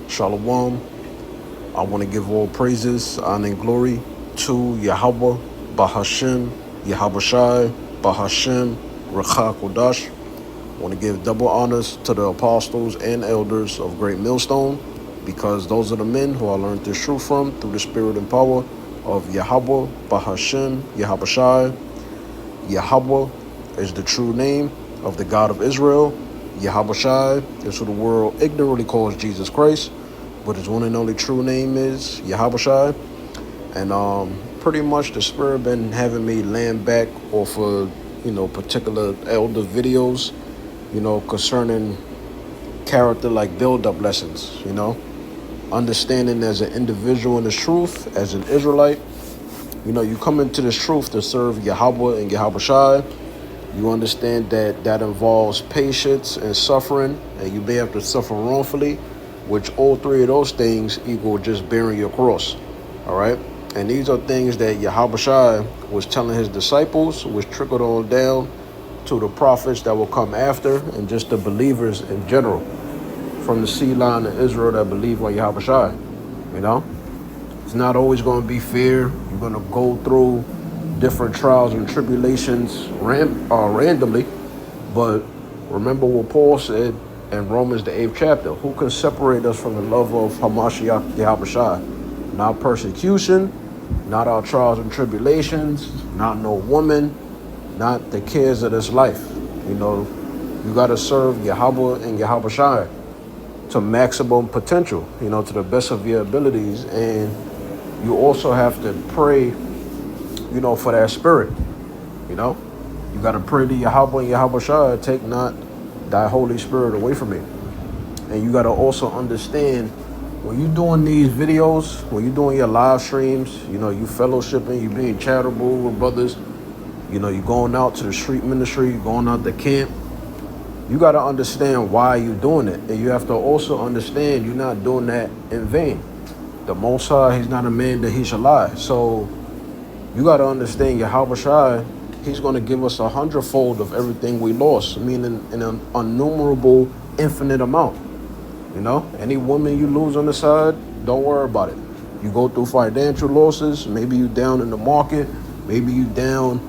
Shalom. I want to give all praises, honor, and glory to Yahweh, Bahashem, Yahabushai, Bahashem, Recha Kodash. I want to give double honors to the apostles and elders of Great Millstone, because those are the men who I learned this truth from through the spirit and power of Yahweh, Bahashem, Yahabushai. Yahweh is the true name of the God of Israel. Yahabushai is who the world ignorantly calls Jesus Christ, but his one and only true name is Yahabushai. And pretty much the spirit been having me land back off of, particular elder videos, concerning character, like build-up lessons, understanding as an individual in the truth, as an Israelite. You come into this truth to serve Yahweh and Yahabushai. You understand that involves patience and suffering, and you may have to suffer wrongfully, which all three of those things equal just bearing your cross. All right? And these are things that Yahabushai was telling his disciples, which trickled on down to the prophets that will come after, and just the believers in general, from the seed line of Israel that believe on Yahabushai. It's not always going to be fair. You're going to go through different trials and tribulations randomly. But remember what Paul said in Romans the 8th chapter. Who can separate us from the love of Hamashiach Yahabushai? Not persecution, not our trials and tribulations, not no woman, not the cares of this life. You got to serve Yahweh and Yahabushai to maximum potential, to the best of your abilities. And you also have to pray, for that spirit. You got to pray to Yahweh and Yahabushai, take not thy Holy Spirit away from me. And you got to also understand, when you're doing these videos, when you're doing your live streams, you fellowshipping, you being charitable with brothers, you're going out to the street ministry, you're going out to camp. You got to understand why you're doing it. And you have to also understand you're not doing that in vain. The Most High, he's not a man that he should lie. So you got to understand Yahabushai, he's going to give us 100-fold of everything we lost, meaning an innumerable, infinite amount. Any woman you lose on the side, don't worry about it. You go through financial losses, maybe you down in the market, maybe you down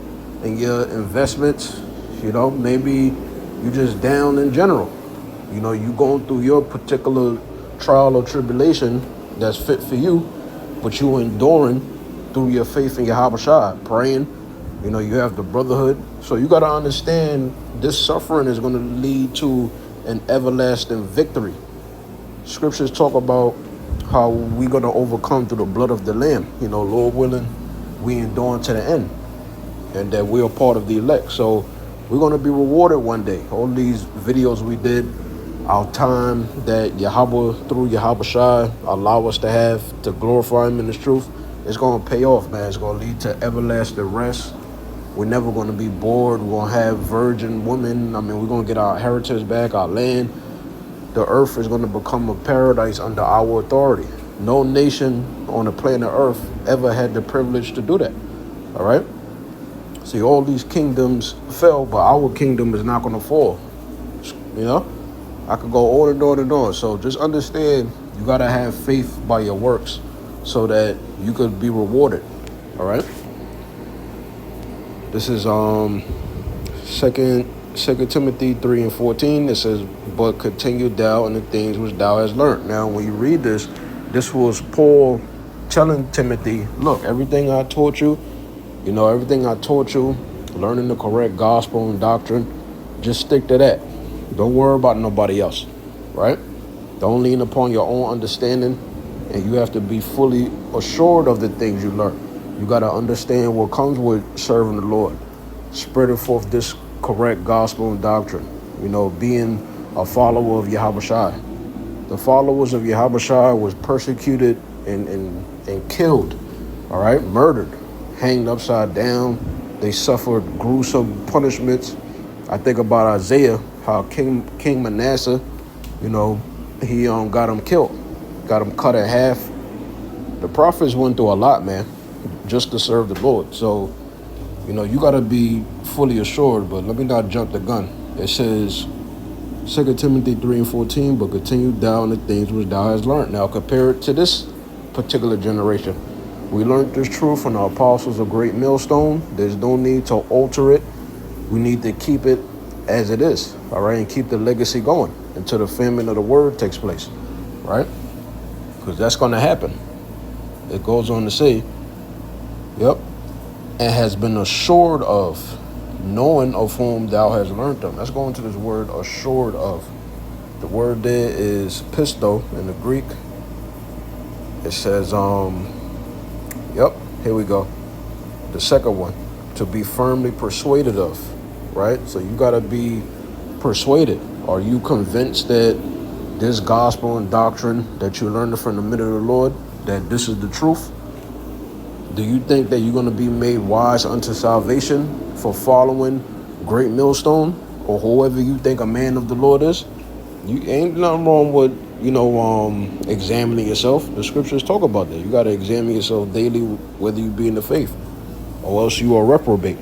in your investments, maybe you just down in general. You going through your particular trial or tribulation that's fit for you, but you enduring through your faith in Yahabushai, praying. You have the brotherhood. So you got to understand this suffering is going to lead to an everlasting victory. Scriptures talk about how we're going to overcome through the blood of the Lamb. Lord willing, we endure to the end, and that we are part of the elect. So we're going to be rewarded one day. All these videos we did, our time that Yahweh, through Yahabushai, allow us to have to glorify him in this truth, it's going to pay off, man. It's going to lead to everlasting rest. We're never going to be bored. We're going to have virgin women. We're going to get our heritage back, our land. The earth is going to become a paradise under our authority. No nation on the planet Earth ever had the privilege to do that. All right? See, all these kingdoms fell, but our kingdom is not going to fall. I could go on and on and on. So just understand, you got to have faith by your works so that you could be rewarded. All right? This is Second Timothy 3:14. It says, but continue thou in the things which thou hast learned. Now, when you read this was Paul telling Timothy, look, everything I taught you, learning the correct gospel and doctrine, just stick to that. Don't worry about nobody else, right? Don't lean upon your own understanding, and you have to be fully assured of the things you learn. You got to understand what comes with serving the Lord, spreading forth this correct gospel and doctrine, being a follower of Yahabushai. The followers of Yahabushai was persecuted and killed, all right, murdered, hanged upside down. They suffered gruesome punishments. I think about Isaiah, how King Manasseh, he got him killed, got him cut in half. The prophets went through a lot, man, just to serve the Lord. So, you got to be fully assured, but let me not jump the gun. It says, 2 Timothy 3 and 14, but continue thou in the things which thou hast learned. Now compare it to this particular generation. We learned this truth from the apostles of Great Millstone. There's no need to alter it. We need to keep it as it is, all right, and keep the legacy going until the famine of the word takes place, right? Because that's going to happen. It goes on to say, yep, and has been assured of, knowing of whom thou hast learned them. Let's go into this word assured of. The word there is pisto in the Greek. It says, yep, here we go. The second one, to be firmly persuaded of, right? So you got to be persuaded. Are you convinced that this gospel and doctrine that you learned from the minute of the Lord, that this is the truth? Do you think that you're going to be made wise unto salvation for following Great Millstone or whoever you think a man of the Lord is? You ain't nothing wrong with, examining yourself. The scriptures talk about that. You got to examine yourself daily, whether you be in the faith, or else you are reprobate.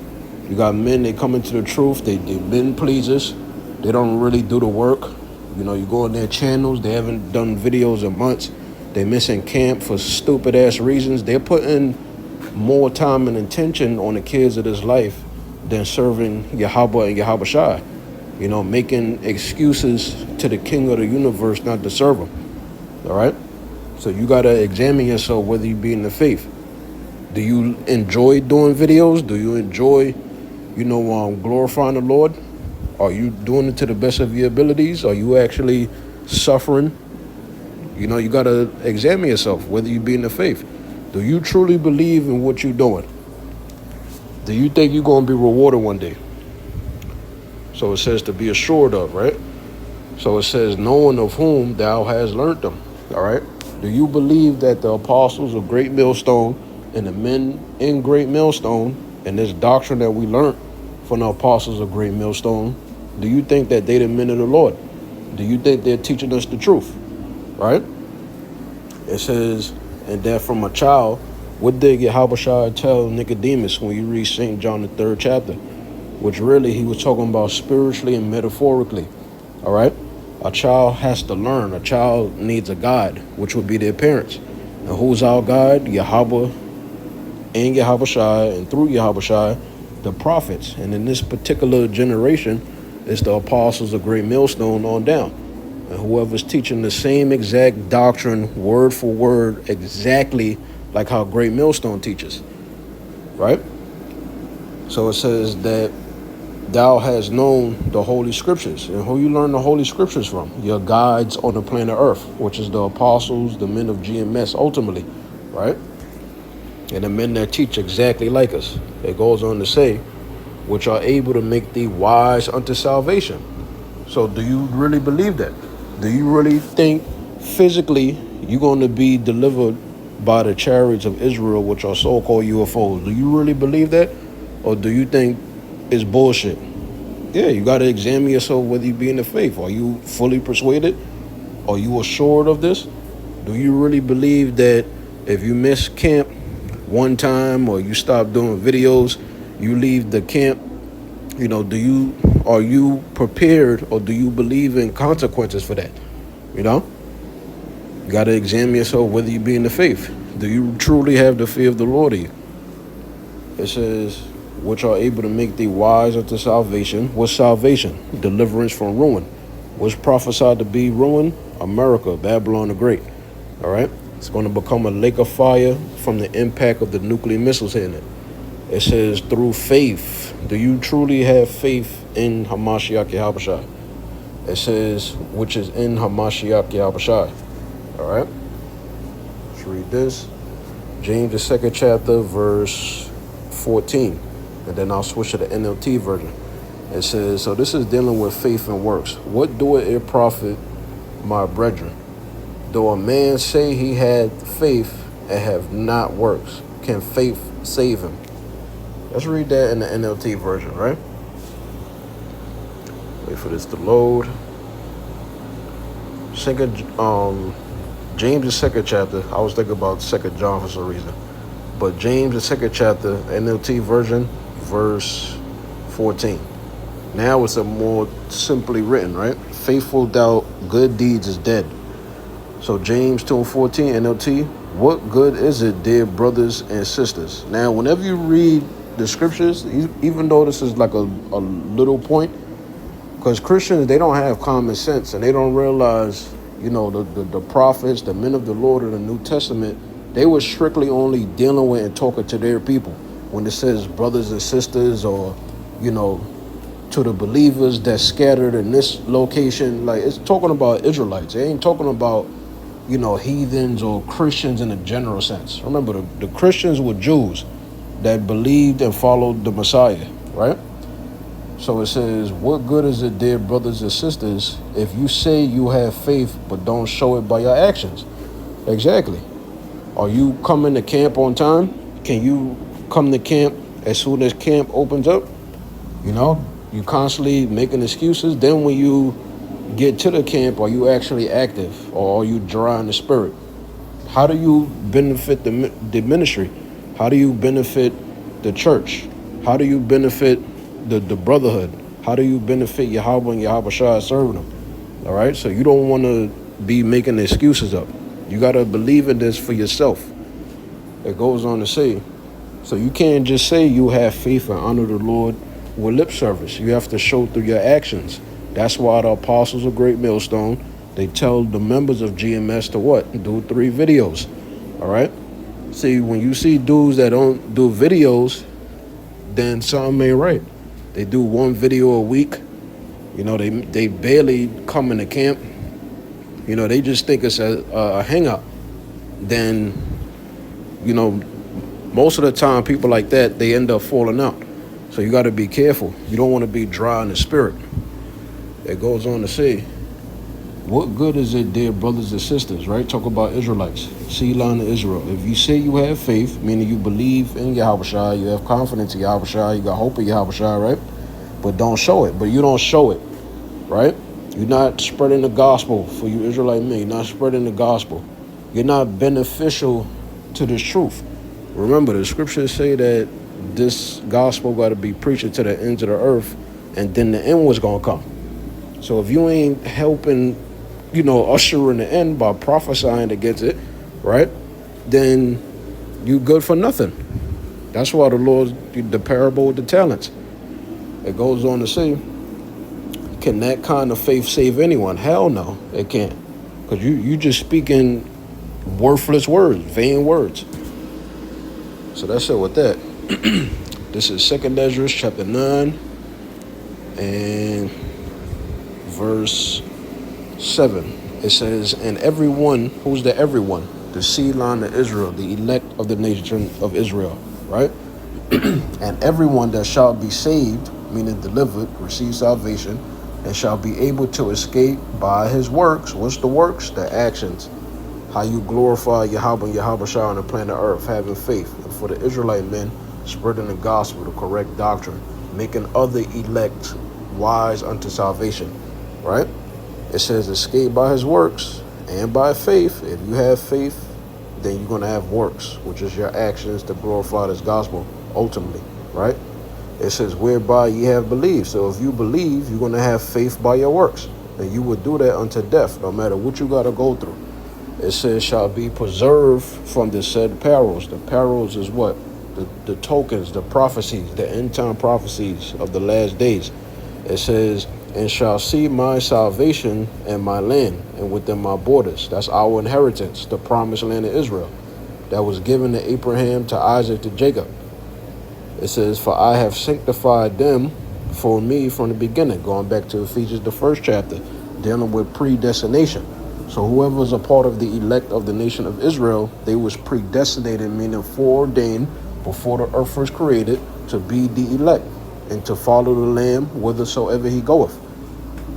You got men, they come into the truth, they men pleasers, they don't really do the work. You go on their channels, they haven't done videos in months, they missing camp for stupid ass reasons. They're putting more time and attention on the kids of this life than serving Yahweh and Yahweh Shai. Making excuses to the king of the universe not to serve him. All right? So you got to examine yourself whether you be in the faith. Do you enjoy doing videos? Do you enjoy, glorifying the Lord? Are you doing it to the best of your abilities? Are you actually suffering? You got to examine yourself whether you be in the faith. Do you truly believe in what you're doing? Do you think you're going to be rewarded one day? So it says to be assured of, right? So it says knowing of whom thou hast learnt them, all right? Do you believe that the apostles of Great Millstone and the men in Great Millstone and this doctrine that we learned from the apostles of Great Millstone, do you think that they the men of the Lord? Do you think they're teaching us the truth, right? It says, and that from a child, what did Yahweh tell Nicodemus when you read St. John the 3rd chapter? Which really he was talking about spiritually and metaphorically, all right? A child has to learn. A child needs a guide, which would be their parents. And who's our guide? Yahweh and Yahweh Shai, and through Yahweh Shai, the prophets. And in this particular generation, it's the apostles of Great Millstone on down. And whoever's teaching the same exact doctrine, word for word, exactly like how Great Millstone teaches, right? So it says that thou hast known the Holy Scriptures. And who you learn the Holy Scriptures from? Your guides on the planet Earth, which is the apostles, the men of GMS, ultimately, right? And the men that teach exactly like us. It goes on to say, which are able to make thee wise unto salvation. So do you really believe that? Do you really think physically you're going to be delivered by the chariots of Israel, which are so-called UFOs? Do you really believe that? Or do you think it's bullshit? Yeah, you got to examine yourself whether you be in the faith. Are you fully persuaded? Are you assured of this? Do you really believe that if you miss camp one time or you stop doing videos, you leave the camp, are you prepared, or do you believe in consequences for that? You got to examine yourself whether you be in the faith. Do you truly have the fear of the Lord in you? It says, which are able to make thee wise unto salvation. What's salvation? Deliverance from ruin. What's prophesied to be ruin? America, Babylon the Great. All right? It's going to become a lake of fire from the impact of the nuclear missiles hitting it. It says through faith. Do you truly have faith in Hamashiach Yahushua? It says, which is in Hamashiach Yahushua. All right? Let's read this. James the 2nd chapter, verse 14. And then I'll switch to the NLT version. It says, so this is dealing with faith and works. What doeth it profit, my brethren? Though a man say he had faith and have not works, can faith save him? Let's read that in the NLT version, right? Wait for this to load. James the 2nd chapter. I was thinking about 2nd John for some reason. But James the 2nd chapter, NLT version, verse 14. Now it's a more simply written, right? Faithful without good deeds is dead. So James 2:14 NLT, what good is it, dear brothers and sisters? Now, whenever you read the scriptures, even though this is like a little point, because Christians, they don't have common sense and they don't realize, you know, the prophets, the men of the Lord of the New Testament, they were strictly only dealing with and talking to their people. When it says brothers and sisters, or, you know, to the believers that's scattered in this location, like it's talking about Israelites. It ain't talking about, you know, heathens or Christians in a general sense. Remember, the Christians were Jews that believed and followed the Messiah, right? So it says, what good is it, dear brothers and sisters, if you say you have faith but don't show it by your actions? Exactly. Are you coming to camp on time? Can you come to camp as soon as camp opens up? You know, you constantly making excuses. Then when you get to the camp, are you actually active, or are you dry in the spirit? How do you benefit the ministry? How do you benefit the church? How do you benefit the brotherhood? How do you benefit Yahweh and Yahweh Shai serving them? All right, so you don't want to be making excuses up. You got to believe in this for yourself. It goes on to say, so you can't just say you have faith and honor the Lord with lip service. You have to show through your actions. That's why the apostles of Great Millstone, they tell the members of GMS to what? Do 3 videos. All right? See, when you see dudes that don't do videos, then something ain't right. They do 1 video a week. You know, they barely come into camp. You know, they just think it's a hangout. Then, you know, most of the time people like that, they end up falling out. So you got to be careful. You don't want to be dry in the spirit. It goes on to say, what good is it, dear brothers and sisters, right? Talk about Israelites, Selah to Israel. If you say you have faith, meaning you believe in Yahweh Shai, you have confidence in Yahweh Shai, you got hope in Yahweh Shai, right? But don't show it. But you don't show it, right? You're not spreading the gospel for you Israelite men. You're not spreading the gospel. You're not beneficial to this truth. Remember, the scriptures say that this gospel got to be preached to the ends of the earth, and then the end was going to come. So if you ain't helping, you know, usher in the end by prophesying against it, right, then you good for nothing. That's why the Lord, the parable with the talents. It goes on to say, can that kind of faith save anyone? Hell no, it can't. Because you just speaking worthless words, vain words. So that's it with that. This is 2nd Ezra chapter 9 and verse 7. It says, and everyone, who's the everyone? The seed line of Israel, the elect of the nation of Israel, right? And everyone that shall be saved, meaning delivered, receive salvation, and shall be able to escape by his works. What's the works? The actions. How you glorify Yahweh and Yahweh Shai on the planet Earth, having faith. And for the Israelite men, spreading the gospel, the correct doctrine, making other elect wise unto salvation, right? It says escape by his works and by faith. If you have faith, then you're going to have works, which is your actions to glorify this gospel ultimately, right? It says whereby ye have believed. So if you believe, you're going to have faith by your works, and you will do that unto death, no matter what you got to go through. It says shall be preserved from the said perils. The perils is what? The tokens, the prophecies, the end time prophecies of the last days. It says, and shall see my salvation in my land and within my borders. That's our inheritance, the promised land of Israel that was given to Abraham, to Isaac, to Jacob. It says, for I have sanctified them for me from the beginning. Going back to Ephesians, the 1st chapter, dealing with predestination. So whoever is a part of the elect of the nation of Israel, they was predestinated, meaning foreordained before the earth was created, to be the elect and to follow the Lamb whithersoever he goeth.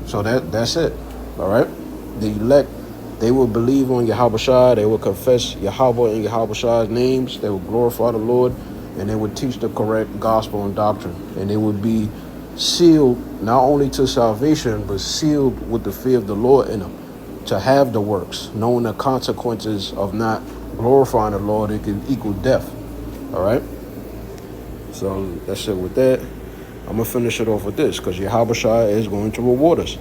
So that's it. All right. The elect, they will believe on Yahweh Shai. They will confess Yahweh and Yahweh Shai's names. They will glorify the Lord, and they would teach the correct gospel and doctrine. And they would be sealed not only to salvation, but sealed with the fear of the Lord in them, to have the works, knowing the consequences of not glorifying the Lord. It can equal death. All right. So that's it with that. I'm going to finish it off with this, because Yahushua is going to reward us.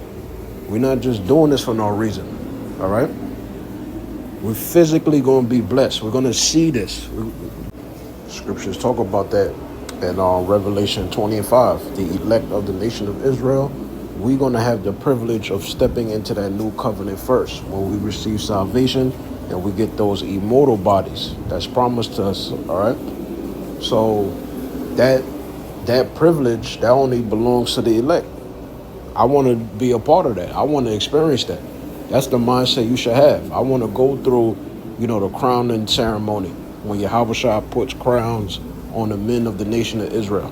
We're not just doing this for no reason, all right? We're physically going to be blessed. We're going to see this. Scriptures talk about that in Revelation 20:5. The elect of the nation of Israel, we're going to have the privilege of stepping into that new covenant first when we receive salvation and we get those immortal bodies that's promised to us, all right? So that privilege, that only belongs to the elect. I want to be a part of that. I want to experience that. That's the mindset you should have. I want to go through, the crowning ceremony when Yahushua puts crowns on the men of the nation of Israel.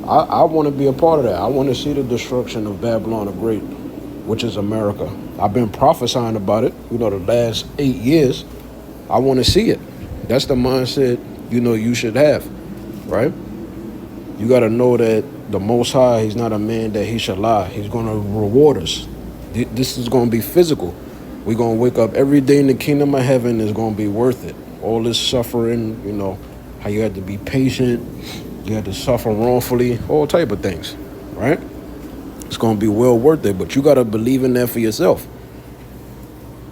I want to be a part of that. I want to see the destruction of Babylon the Great, which is America. I've been prophesying about it, the last 8 years. I want to see it. That's the mindset, you should have, right? You got to know that the Most High, he's not a man that he should lie. He's going to reward us. This is going to be physical. We're going to wake up every day in the kingdom of heaven is going to be worth it. All this suffering, how you had to be patient, you had to suffer wrongfully, all type of things, right? It's going to be well worth it, but you got to believe in that for yourself.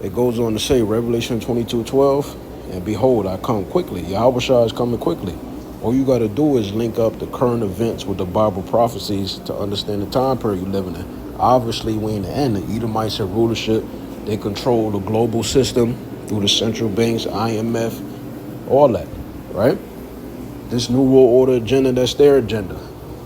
It goes on to say, Revelation 22:12, and behold, I come quickly. Yahushua is coming quickly. All you got to do is link up the current events with the Bible prophecies to understand the time period you're living in. Obviously, we in the end, the Edomites have rulership. They control the global system through the central banks, IMF, all that, right? This New World Order agenda, that's their agenda.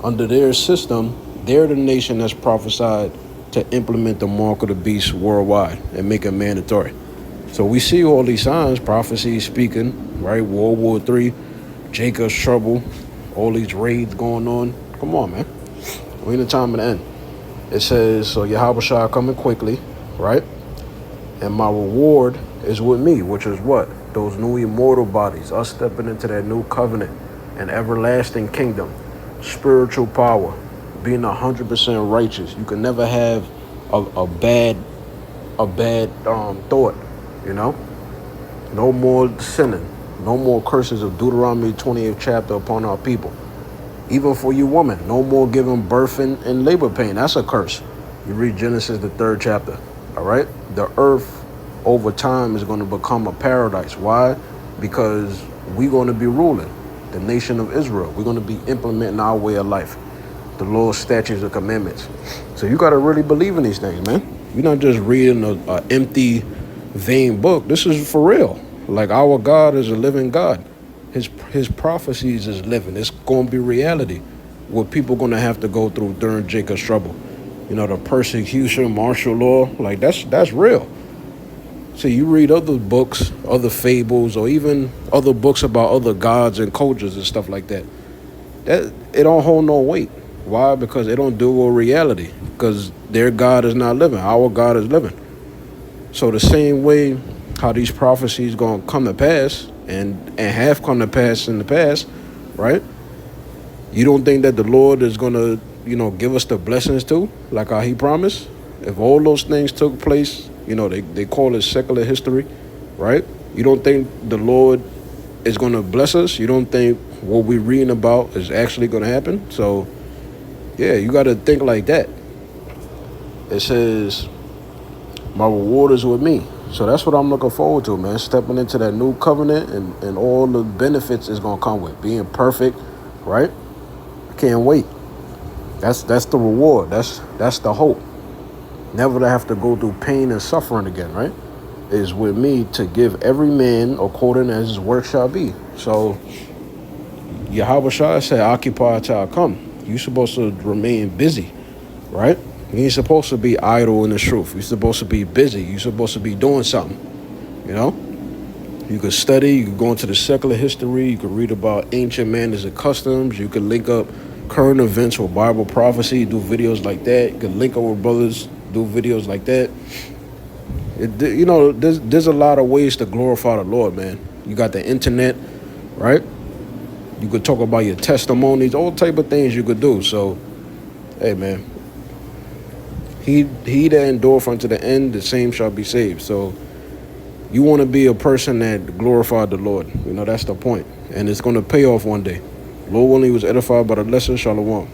Under their system, they're the nation that's prophesied to implement the mark of the beast worldwide and make it mandatory. So we see all these signs, prophecies speaking, right? World War III, Jacob's trouble, all these raids going on. Come on, man. We're in the time of the end. It says, so Yahushua coming quickly, right? And my reward is with me, which is what? Those new immortal bodies, us stepping into that new covenant and everlasting kingdom, spiritual power, being 100% righteous. You can never have a bad thought, No more sinning. No more curses of Deuteronomy 28th chapter upon our people. Even for you women, no more giving birth in labor pain. That's a curse. You read Genesis, the 3rd chapter, all right? The earth over time is going to become a paradise. Why? Because we're going to be ruling the nation of Israel. We're going to be implementing our way of life, the laws, statutes, and commandments. So you got to really believe in these things, man. You're not just reading an empty, vain book. This is for real. Like, our God is a living God. His prophecies is living. It's going to be reality. What people going to have to go through during Jacob's trouble. The persecution, martial law, like that's real. So you read other books, other fables, or even other books about other gods and cultures and stuff like that. That it don't hold no weight. Why? Because they don't deal with reality. Because their God is not living. Our God is living. So the same way how these prophecies going to come to pass and have come to pass in the past, right? You don't think that the Lord is going to, give us the blessings too, like how he promised? If all those things took place, they call it secular history, right? You don't think the Lord is going to bless us? You don't think what we're reading about is actually going to happen? So, yeah, you got to think like that. It says, my reward is with me. So that's what I'm looking forward to, man. Stepping into that new covenant and all the benefits it's going to come with. Being perfect, right? I can't wait. That's the reward. That's the hope. Never to have to go through pain and suffering again, right? Is with me to give every man according as his work shall be. So Yahushua said, occupy till I come. You're supposed to remain busy, right? You ain't supposed to be idle in the truth. You're supposed to be busy. You're supposed to be doing something, You could study. You could go into the secular history. You could read about ancient manners and customs. You could link up current events with Bible prophecy, do videos like that. You could link up with brothers, do videos like that. There's a lot of ways to glorify the Lord, man. You got the internet, right? You could talk about your testimonies, all type of things you could do. So, hey, man. He that endureth unto the end, the same shall be saved. So you want to be a person that glorified the Lord. That's the point. And it's going to pay off one day. Lord willing, he was edified by the lesson. Shalom.